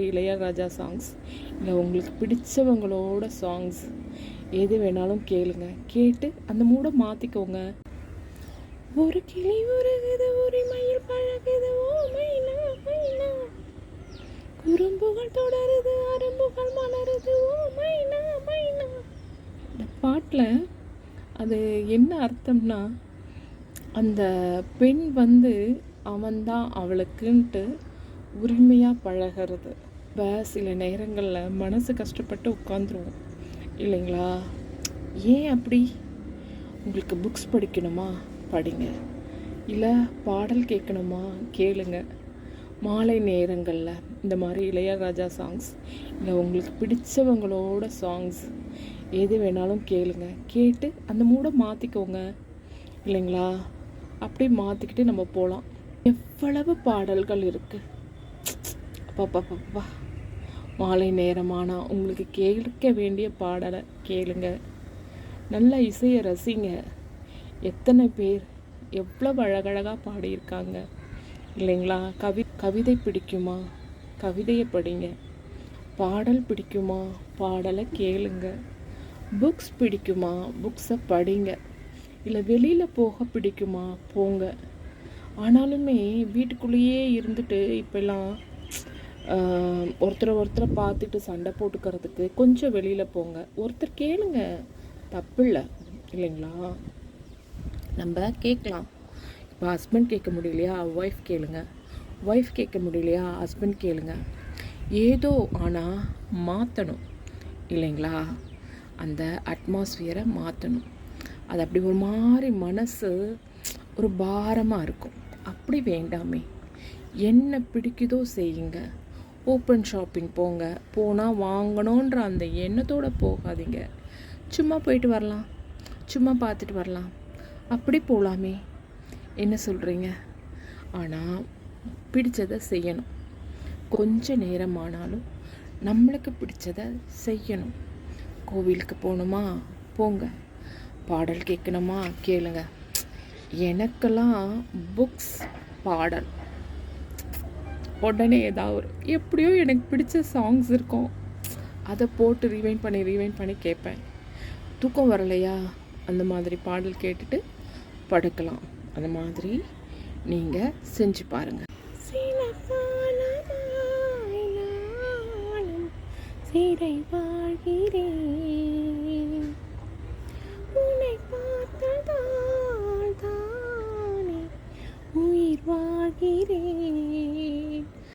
Ilaiyaraaja songs இல்லை உங்களுக்கு பிடிச்சவங்களோட songs எது வேணாலும் கேளுங்க. கேட்டு அந்த மூடை மாற்றிக்கோங்க. ஒரு கிளி உருகுது, ஒரு மயில் பழகுது, ஓ மைனா மைனா, குறும்புகள் தொடருது, அரும்புகள் மலருது, ஓ மைனா மைனா. இந்த பாட்டில் அது என்ன அர்த்தம்னா, அந்த பெண் அவன்தான் அவளுக்குன்ட்டு உரிமையாக பழகிறது. இப்போ சில நேரங்களில் மனசு கஷ்டப்பட்டு உட்காந்துருவோம் இல்லைங்களா? ஏன் அப்படி? உங்களுக்கு புக்ஸ் படிக்கணுமா படிங்க, இல்லை பாடல் கேட்கணுமா கேளுங்க. மாலை நேரங்களில் இந்த மாதிரி இளையராஜா சாங்ஸ் இல்லை உங்களுக்கு பிடிச்சவங்களோட சாங்ஸ் எது வேணாலும் கேளுங்க. கேட்டு அந்த மூடை மாற்றிக்கோங்க இல்லைங்களா? அப்படி மாற்றிக்கிட்டு நம்ம போகலாம். எவ்வளவு பாடல்கள் இருக்குது பாப்பா. மாலை நேரமானால் உங்களுக்கு கேட்க வேண்டிய பாடலை கேளுங்க. நல்ல இசையை ரசிங்க. எத்தனை பேர் எவ்வளவு அழகழகாக பாடியிருக்காங்க இல்லைங்களா? கவிதை பிடிக்குமா? கவிதையை படிங்க. பாடல் பிடிக்குமா? பாடலை கேளுங்க. புக்ஸ் பிடிக்குமா? புக்ஸை படிங்க. இல்லை வெளியில் போக பிடிக்குமா? போங்க. ஆனாலுமே வீட்டுக்குள்ளேயே இருந்துட்டு இப்போல்லாம் ஒருத்தரை பார்த்துட்டு சண்டை போட்டுக்கிறதுக்கு கொஞ்சம் வெளியில் போங்க. ஒருத்தர் கேளுங்க, தப்பில்லை இல்லைங்களா? நம்ம கேட்கலாம். இப்போ ஹஸ்பண்ட் கேட்க முடியலையா, ஒய்ஃப் கேளுங்க. ஒய்ஃப் கேட்க முடியலையா, ஹஸ்பண்ட் கேளுங்க. ஏதோ ஆனால் மாற்றணும் இல்லைங்களா? அந்த அட்மாஸ்ஃபியரை மாற்றணும். அது அப்படி ஒரு மாதிரி மனசு ஒரு பாரமாக இருக்கும். அப்படி வேண்டாமே. என்ன பிடிக்குதோ செய்யுங்க. ஓப்பன் ஷாப்பிங் போங்க. போனால் வாங்கணுன்ற அந்த எண்ணத்தோடு போகாதீங்க. சும்மா போயிட்டு வரலாம், சும்மா பார்த்துட்டு வரலாம், அப்படி போகலாமே. என்ன சொல்கிறீங்க? ஆனால் பிடிச்சதை செய்யணும். கொஞ்ச நேரமானாலும் நம்மளுக்கு பிடிச்சதை செய்யணும். கோவிலுக்கு போகணுமா போங்க. பாடல் கேட்கணுமா கேளுங்க. எனக்கெல்லாம் புக்ஸ், பாடல், உடனே ஏதாவது எப்படியோ எனக்கு பிடிச்ச சாங்ஸ் இருக்கும், அதை போட்டு ரீவைண்ட் பண்ணி கேட்பேன். தூக்கம் வரலையா, அந்த மாதிரி பாடல் கேட்டுட்டு படுக்கலாம். அந்த மாதிரி நீங்கள் செஞ்சு பாருங்கள். சிறை வாழ்கிறேன்.